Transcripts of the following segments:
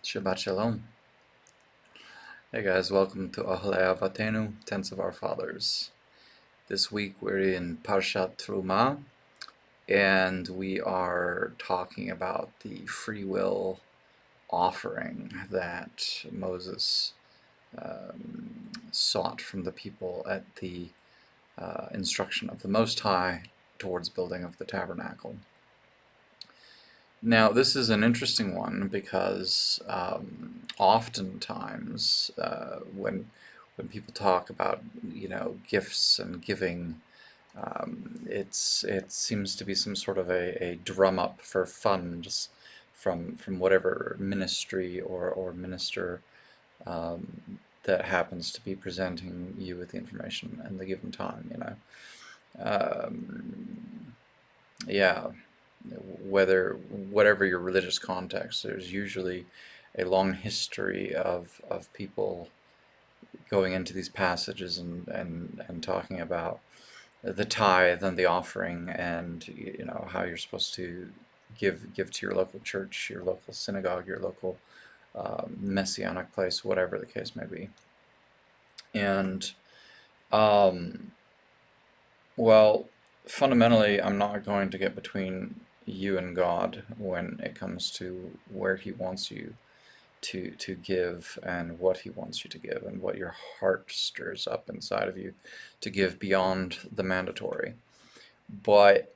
Shabbat Shalom. Hey guys, welcome to Ahlei Avatenu, Tents of Our Fathers. This week we're in Parshat Terumah, and we are talking about the Freewill Offering that Moses sought from the people at the instruction of the Most High towards building of the tabernacle. Now, this is an interesting one because oftentimes when people talk about gifts and giving, it seems to be some sort of a drum up for funds from whatever ministry or minister that happens to be presenting you with the information in the given time. Yeah, whatever your religious context, there's usually a long history of people going into these passages and talking about the tithe and the offering, and how you're supposed to give to your local church, your local synagogue, your local messianic place, whatever the case may be. And well, fundamentally, I'm not going to get between you and God when it comes to where He wants you to give and what He wants you to give and what your heart stirs up inside of you to give beyond the mandatory. But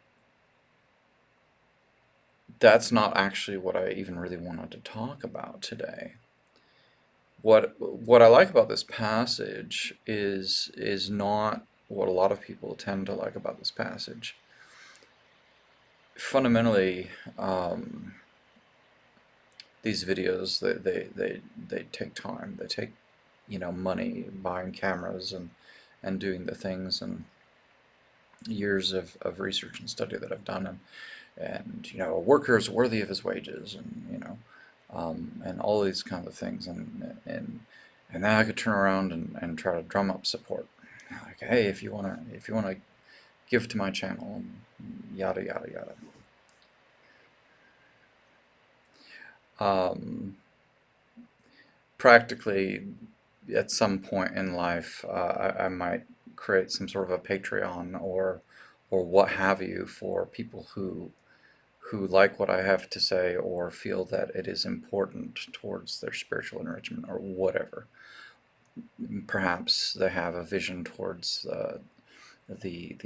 that's not actually what I even really wanted to talk about today. What I like about this passage is not what a lot of people tend to like about this passage. Fundamentally, these videos they take time. They take money, buying cameras and doing the things, and years of research and study that I've done, and a worker is worthy of his wages, and all these kinds of things, and then I could turn around and try to drum up support, like, hey, if you wanna give to my channel, yada yada yada. Practically, at some point in life, I might create some sort of a Patreon or what have you for people who like what I have to say or feel that it is important towards their spiritual enrichment or whatever. Perhaps they have a vision towards the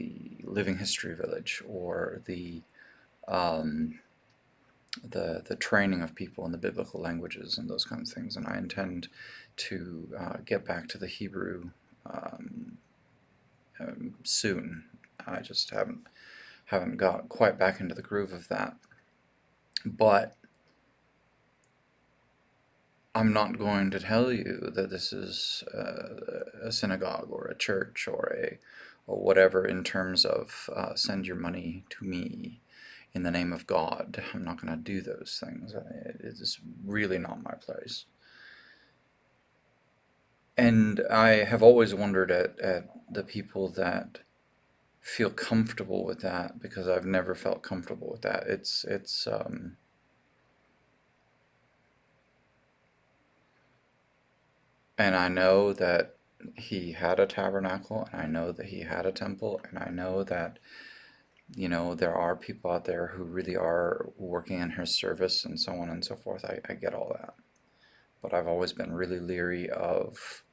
Living History Village, or the training of people in the biblical languages and those kinds of things, and I intend to get back to the Hebrew soon. I just haven't got quite back into the groove of that. But I'm not going to tell you that this is a synagogue or a church or whatever in terms of send your money to me in the name of God. I'm not going to do those things. It is really not my place. And I have always wondered at the people that feel comfortable with that, because I've never felt comfortable with that. And I know that He had a tabernacle, and I know that He had a temple, and I know that there are people out there who really are working in His service and so on and so forth. I get all that. But I've always been really leery of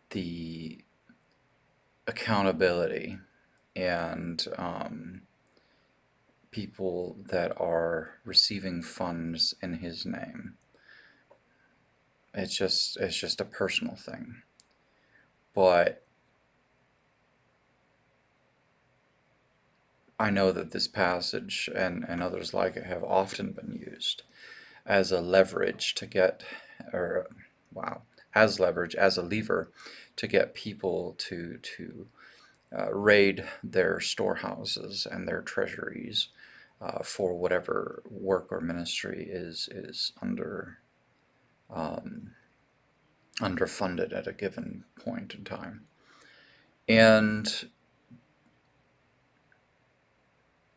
the accountability and people that are receiving funds in His name. It's just a personal thing. But I know that this passage and others like it have often been used as a leverage to get, or wow, as leverage, as a lever to get people to raid their storehouses and their treasuries for whatever work or ministry is underfunded at a given point in time. And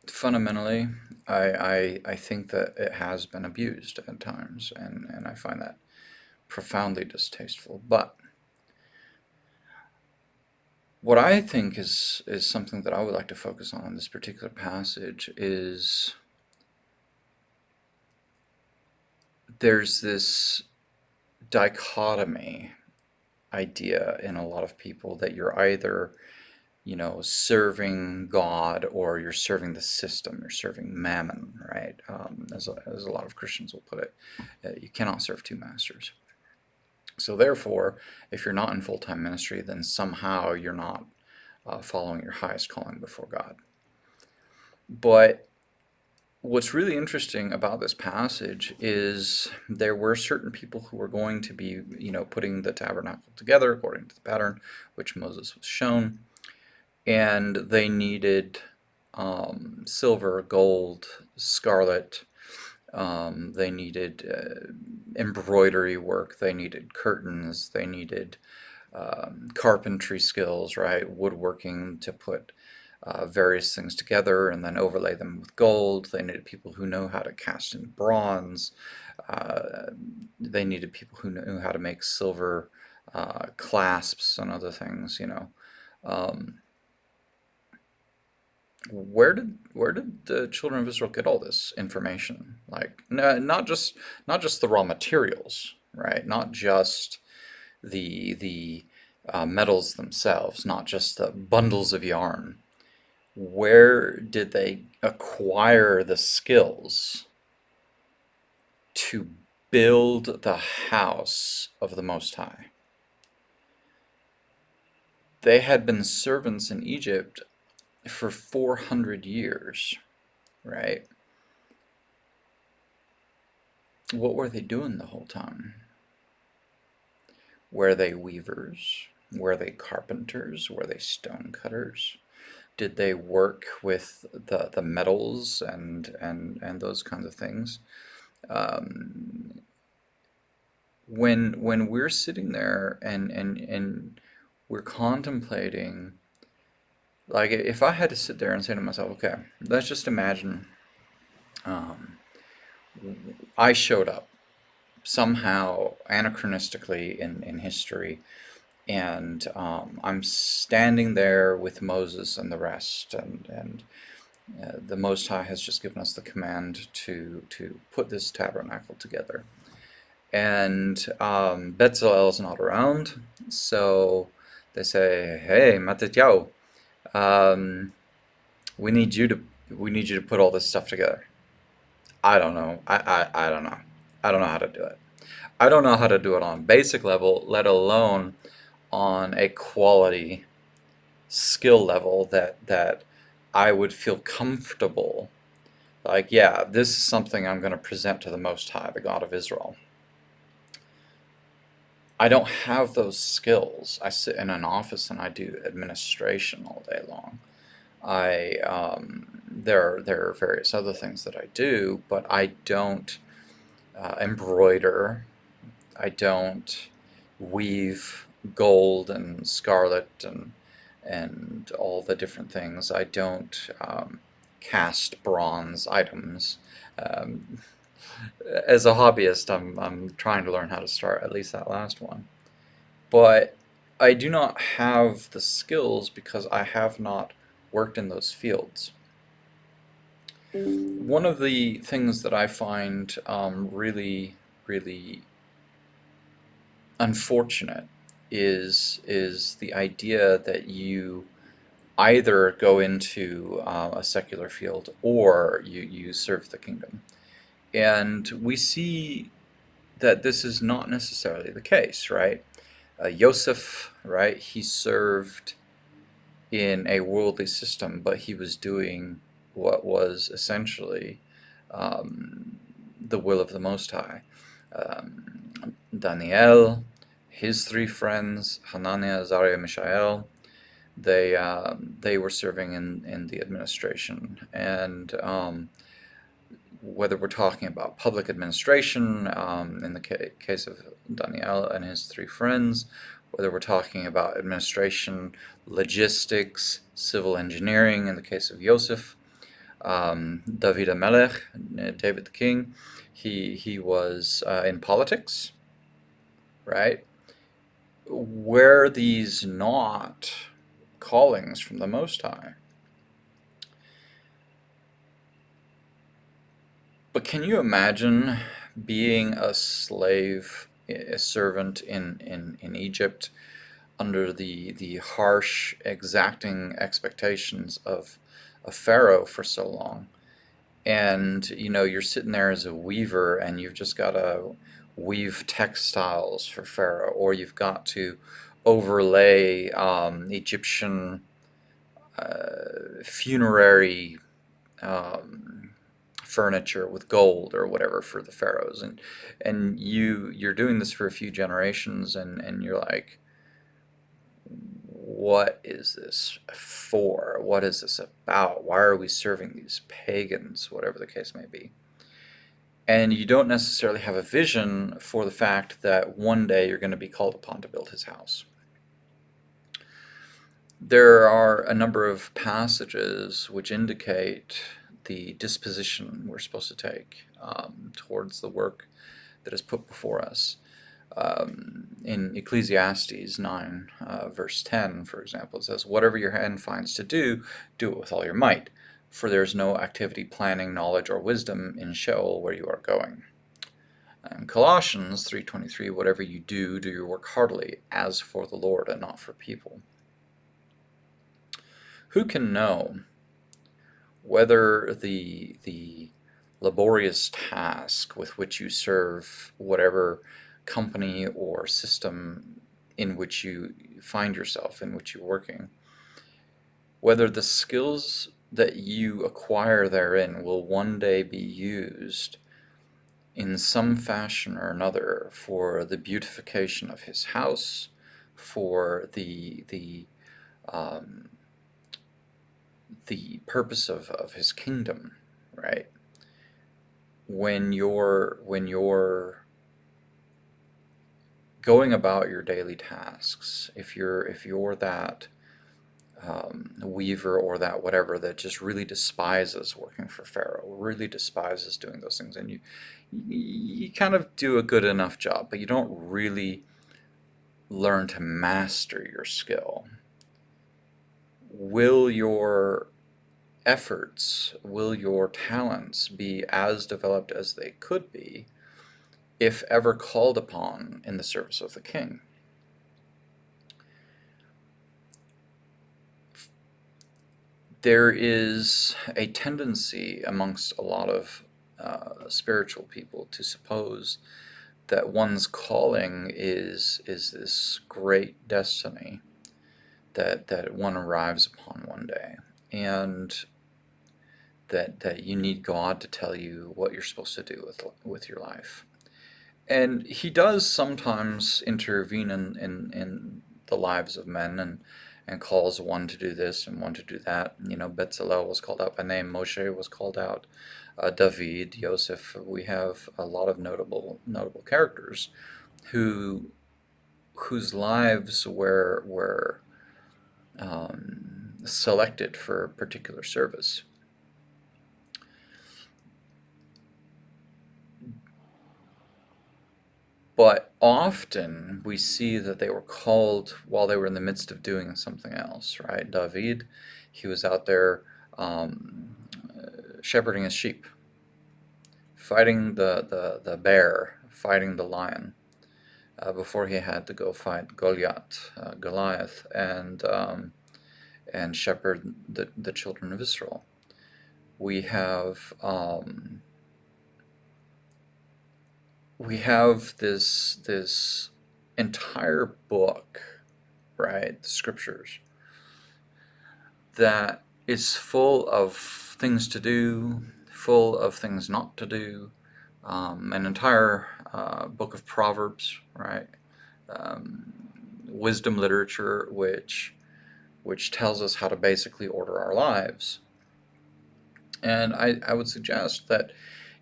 Fundamentally, I think that it has been abused at times, and I find that profoundly distasteful. But what I think is something that I would like to focus on in this particular passage is there's this dichotomy idea in a lot of people that you're either, serving God or you're serving the system, you're serving mammon, right? As a lot of Christians will put it, you cannot serve two masters. So therefore, if you're not in full-time ministry, then somehow you're not following your highest calling before God. But what's really interesting about this passage is there were certain people who were going to be, putting the tabernacle together according to the pattern which Moses was shown, and they needed silver, gold, scarlet. They needed embroidery work. They needed curtains. They needed carpentry skills, right? Woodworking to put various things together and then overlay them with gold. They needed people who know how to cast in bronze. Uh, they needed people who knew how to make silver clasps and other things. Um, where did the children of Israel get all this information? Like, no, not just the raw materials, right? Not just the metals themselves, not just the bundles of yarn. Where did they acquire the skills to build the house of the Most High? They had been servants in Egypt for 400 years, right? What were they doing the whole time? Were they weavers? Were they carpenters? Were they stonecutters? Did they work with the metals and those kinds of things? Um, when we're sitting there and we're contemplating, like if I had to sit there and say to myself, okay, let's just imagine um, I showed up somehow anachronistically in history, and I'm standing there with Moses and the rest, and the Most High has just given us the command to put this tabernacle together. And Bezalel's not around, so they say, "Hey, Matityahu, um, we need you to we need you to put all this stuff together." I don't know. I don't know. I don't know how to do it. I don't know how to do it on basic level, let alone on a quality skill level that I would feel comfortable. Like, yeah, this is something I'm going to present to the Most High, the God of Israel. I don't have those skills. I sit in an office and I do administration all day long. There are various other things that I do, but I don't embroider. I don't weave gold and scarlet and all the different things. I don't cast bronze items. Um, as a hobbyist, I'm trying to learn how to start at least that last one. But I do not have the skills because I have not worked in those fields. One of the things that I find really, really unfortunate is the idea that you either go into a secular field or you serve the kingdom. And we see that this is not necessarily the case, right? Joseph, right, he served in a worldly system, but he was doing what was essentially um, the will of the Most High. Daniel, his three friends, Hananiah, Azariah, Mishael, they were serving in the administration, and whether we're talking about public administration in the case of Daniel and his three friends, whether we're talking about administration, logistics, civil engineering in the case of Yosef, David Melech, David the king, he was in politics, right? Were these not callings from the Most High? But can you imagine being a slave, a servant in Egypt under the harsh, exacting expectations of Pharaoh for so long? And you're sitting there as a weaver and you've just got to weave textiles for Pharaoh, or you've got to overlay Egyptian funerary um, furniture with gold or whatever for the pharaohs, and you're doing this for a few generations, and you're like, what is this for? What is this about? Why are we serving these pagans? Whatever the case may be. And you don't necessarily have a vision for the fact that one day you're going to be called upon to build his house. There are a number of passages which indicate the disposition we're supposed to take towards the work that is put before us. In Ecclesiastes 9, verse 10, for example, it says, "Whatever your hand finds to do, do it with all your might, for there is no activity, planning, knowledge, or wisdom in Sheol where you are going." And Colossians 3:23, "Whatever you do, do your work heartily, as for the Lord and not for people." Who can know whether the laborious task with which you serve whatever company or system in which you find yourself, in which you're working, whether the skills that you acquire therein will one day be used in some fashion or another for the beautification of his house, for um, the purpose of his kingdom, right? When you're going about your daily tasks, if you're that weaver or that whatever that just really despises working for Pharaoh, really despises doing those things, and you kind of do a good enough job, but you don't really learn to master your skill, will your efforts, will your talents be as developed as they could be if ever called upon in the service of the king? There is a tendency amongst a lot of spiritual people to suppose that one's calling is this great destiny that one arrives upon one day, and that you need God to tell you what you're supposed to do with your life. And he does sometimes intervene in the lives of men, and calls one to do this and one to do that. Bezalel was called out by name, Moshe was called out, David, Yosef. We have a lot of notable characters whose lives were selected for particular service. But often we see that they were called while they were in the midst of doing something else, right? David, he was out there shepherding his sheep, fighting the bear, fighting the lion, before he had to go fight Goliath, and shepherd the children of Israel. We have this entire book, right, the scriptures, that is full of things to do, full of things not to do. An entire book of Proverbs, right? Wisdom literature, which tells us how to basically order our lives. And I would suggest that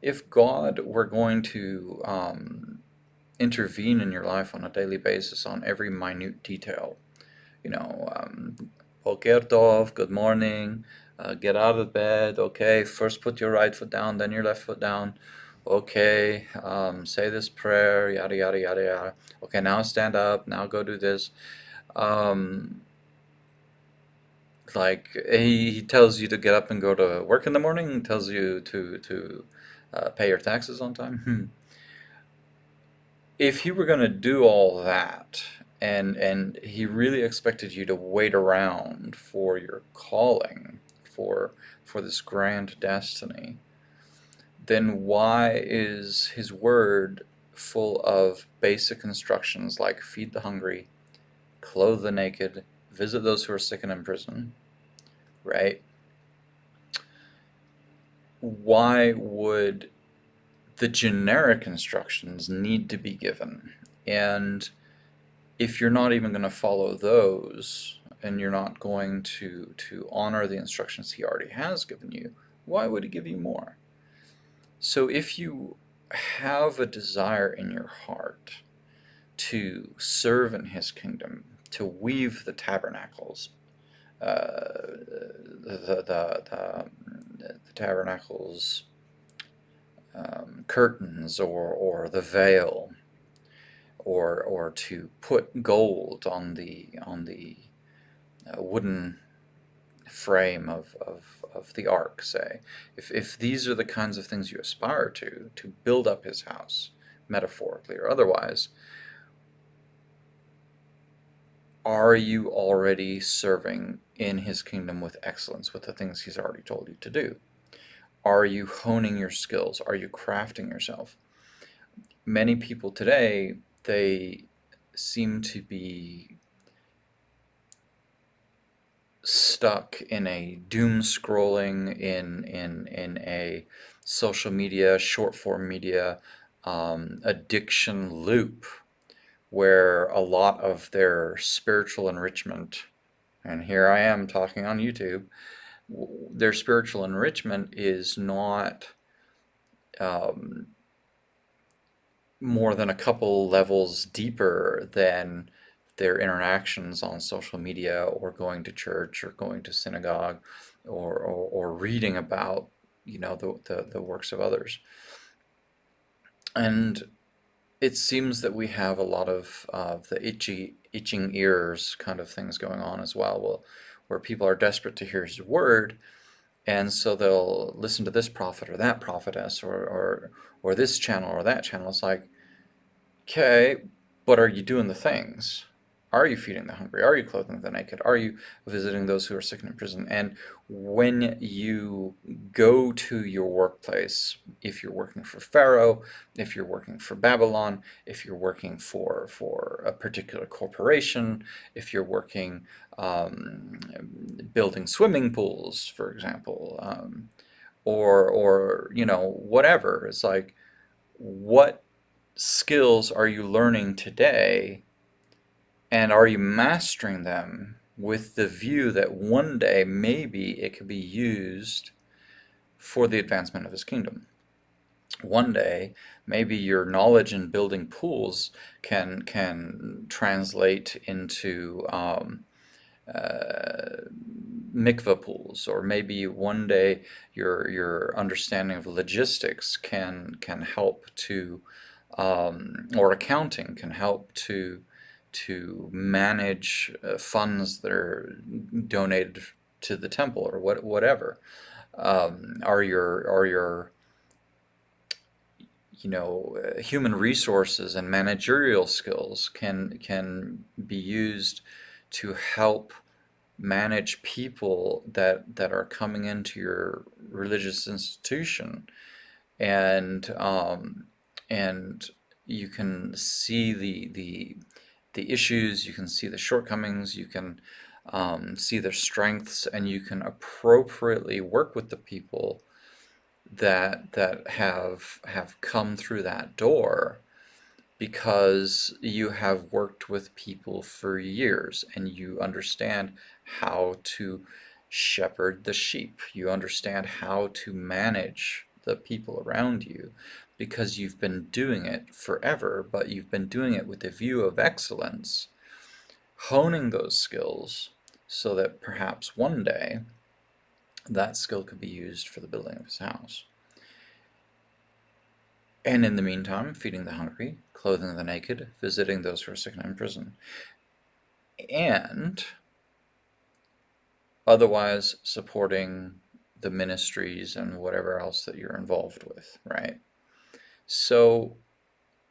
if God were going to intervene in your life on a daily basis on every minute detail, Boker Tov, good morning, Get out of bed. Okay, first put your right foot down, then your left foot down. Okay, say this prayer, yada, yada, yada, yada. Okay, now stand up. Now go do this. Um, like he tells you to get up and go to work in the morning, tells you to pay your taxes on time. If he were going to do all that, and he really expected you to wait around for your calling, for this grand destiny, then why is his word full of basic instructions like feed the hungry, clothe the naked, visit those who are sick and in prison, right? Why would the generic instructions need to be given? And if you're not even going to follow those, and you're not going to honor the instructions he already has given you, why would he give you more? So if you have a desire in your heart to serve in his kingdom, to weave the tabernacles, the tabernacles curtains, or the veil, or to put gold on the wooden frame of the ark, say, if these are the kinds of things you aspire to build up his house, metaphorically or otherwise, are you already serving in his kingdom with excellence, with the things he's already told you to do? Are you honing your skills? Are you crafting yourself? Many people today, they seem to be stuck in a doom scrolling, in a social media, short form media addiction loop, where a lot of their spiritual enrichment, and here I am talking on YouTube, their spiritual enrichment is not um, more than a couple levels deeper than their interactions on social media, or going to church, or going to synagogue, or reading about the works of others. And it seems that we have a lot of the itching ears kind of things going on as well, where people are desperate to hear his word, and so they'll listen to this prophet or that prophetess, or this channel or that channel. It's like, okay, but are you doing the things? Are you feeding the hungry? Are you clothing the naked? Are you visiting those who are sick and in prison? And when you go to your workplace, if you're working for Pharaoh, if you're working for Babylon, if you're working for a particular corporation, if you're working building swimming pools, for example, or whatever, it's like, what skills are you learning today, and are you mastering them with the view that one day maybe it could be used for the advancement of his kingdom? One day, maybe your knowledge in building pools can translate into mikvah pools, or maybe one day your understanding of logistics can help to, or accounting can help to manage funds that are donated to the temple, or whatever. Are your human resources and managerial skills can be used to help manage people that are coming into your religious institution, and and you can see the issues, you can see the shortcomings, you can see their strengths, and you can appropriately work with the people that have come through that door, because you have worked with people for years, and you understand how to shepherd the sheep. You understand how to manage the people around you, because you've been doing it forever, but you've been doing it with a view of excellence, honing those skills, so that perhaps one day that skill could be used for the building of his house. And in the meantime, feeding the hungry, clothing the naked, visiting those who are sick and in prison, and otherwise supporting the ministries and whatever else that you're involved with, right? So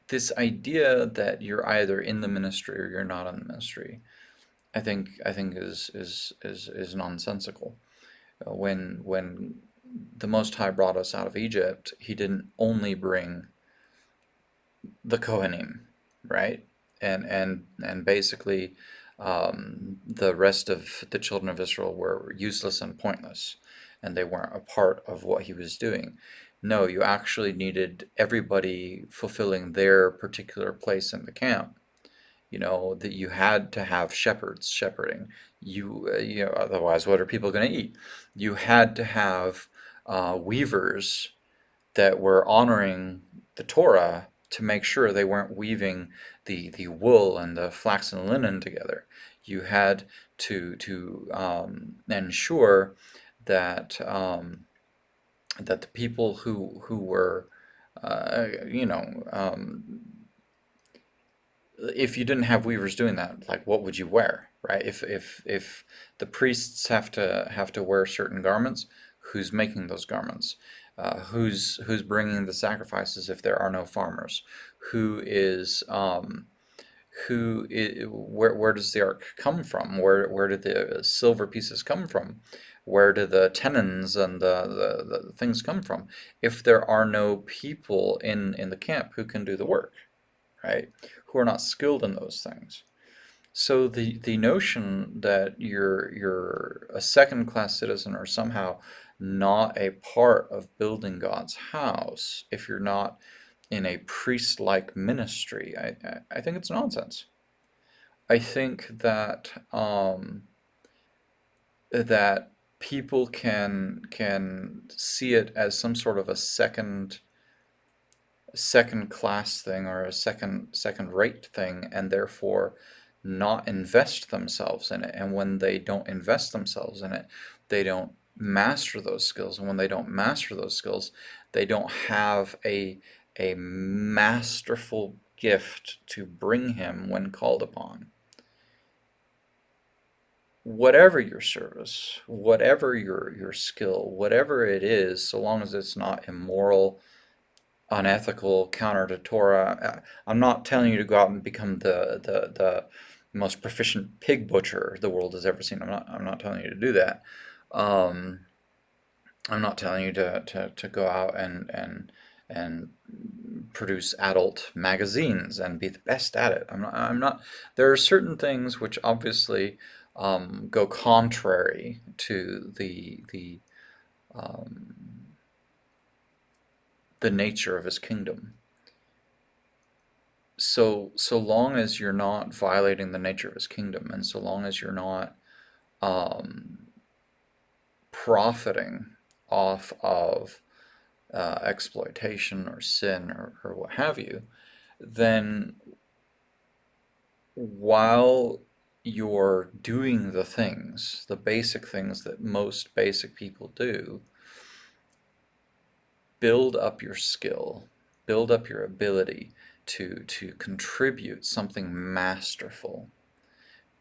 this idea that you're either in the ministry or you're not in the ministry, I think is nonsensical. When the Most High brought us out of Egypt, He didn't only bring the Kohanim, right? And basically, the rest of the children of Israel were useless and pointless, and they weren't a part of what He was doing. No, you actually needed everybody fulfilling their particular place in the camp. That you had to have shepherds shepherding. Otherwise, what are people going to eat? You had to have weavers that were honoring the Torah to make sure they weren't weaving the wool and the flax and linen together. You had to ensure that that the people who were uh, you know if you didn't have weavers doing that, like what would you wear, right? If the priests have to wear certain garments, who's making those garments? Who's bringing the sacrifices if there are no farmers? Who is where does the ark come from? Where did the silver pieces come from? Where do the tenons and the things come from? If there are no people in the camp who can do the work, right? Who are not skilled in those things. So the notion that you're a second class citizen or somehow not a part of building God's house if you're not in a priest-like ministry, I think it's nonsense. I think that people can see it as some sort of a second class thing or a second rate thing, and therefore not invest themselves in it. And when they don't invest themselves in it, they don't master those skills. And when they don't master those skills, they don't have a masterful gift to bring Him when called upon. Whatever your service, whatever your skill, whatever it is, so long as it's not immoral, unethical, counter to Torah. I'm not telling you to go out and become the most proficient pig butcher the world has ever seen. I'm not telling you to do that. Um, I'm not telling you to go out and produce adult magazines and be the best at it. I'm not. There are certain things which obviously go contrary to um, the nature of His kingdom. So long as you're not violating the nature of His kingdom, and so long as you're not um, profiting off of exploitation or sin or what have you, then while you're doing the things, the basic things that most basic people do, build up your skill, build up your ability to contribute something masterful,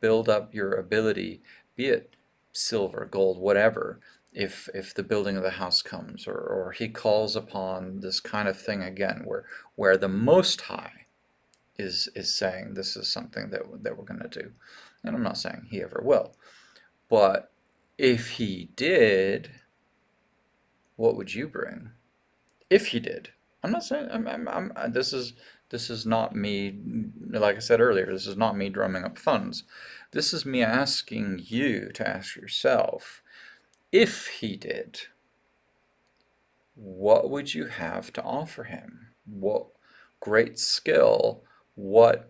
build up your ability, be it silver, gold, whatever. If the building of the house comes, or He calls upon this kind of thing again, where the Most High is saying this is something that we're going to do, and I'm not saying He ever will, but if He did, what would you bring? If He did, I'm not saying this is not me, like I said earlier, this is not me drumming up funds. This is me asking you to ask yourself, if He did, what would you have to offer Him? What great skill, what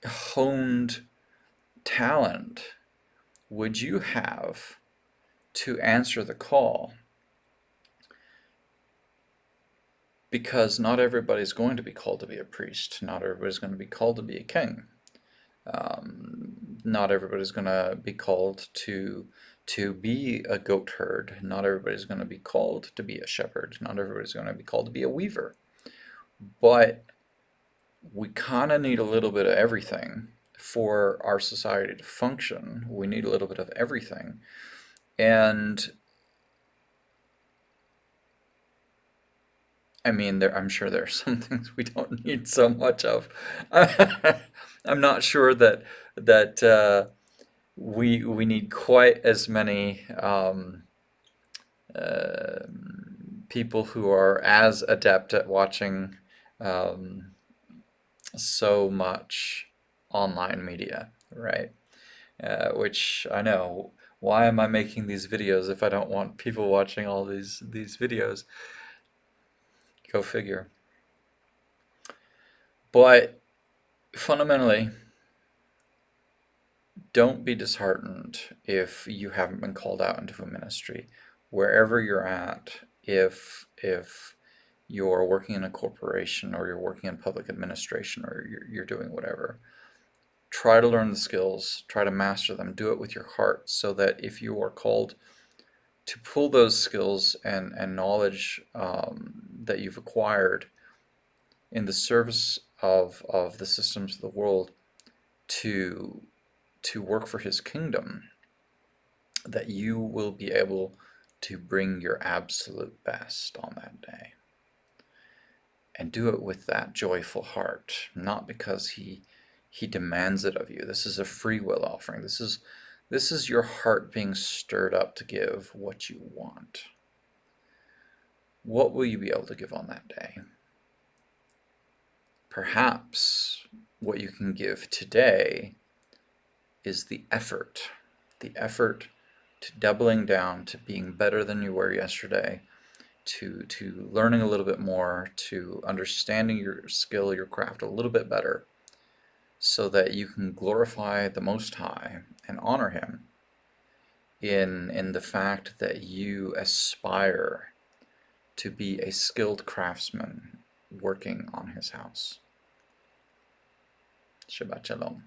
honed talent would you have to answer the call? Because not everybody's going to be called to be a priest. Not everybody's going to be called to be a king. Not everybody's going to be called to to be a goat herd. Not everybody's going to be called to be a shepherd. Not everybody's going to be called to be a weaver. But we kind of need a little bit of everything for our society to function. We need a little bit of everything. And I mean, I'm sure there are some things we don't need so much of. I'm not sure that we need quite as many uh, people who are as adept at watching um, so much online media, right? Which I know. Why am I making these videos if I don't want people watching all these videos? Go figure. But fundamentally, don't be disheartened if you haven't been called out into a ministry. Wherever you're at, if you're working in a corporation or you're working in public administration or you're doing whatever, try to learn the skills, try to master them, do it with your heart so that if you are called to pull those skills and knowledge that you've acquired in the service of the systems of the world to work for his kingdom, that you will be able to bring your absolute best on that day. And do it with that joyful heart, not because he demands it of you. This is a free will offering. This is your heart being stirred up to give what you want. What will you be able to give on that day? Perhaps what you can give today is the effort to doubling down, to being better than you were yesterday, to learning a little bit more, to understanding your skill, your craft a little bit better, so that you can glorify the Most High and honor Him in the fact that you aspire to be a skilled craftsman working on His house. Shabbat Shalom.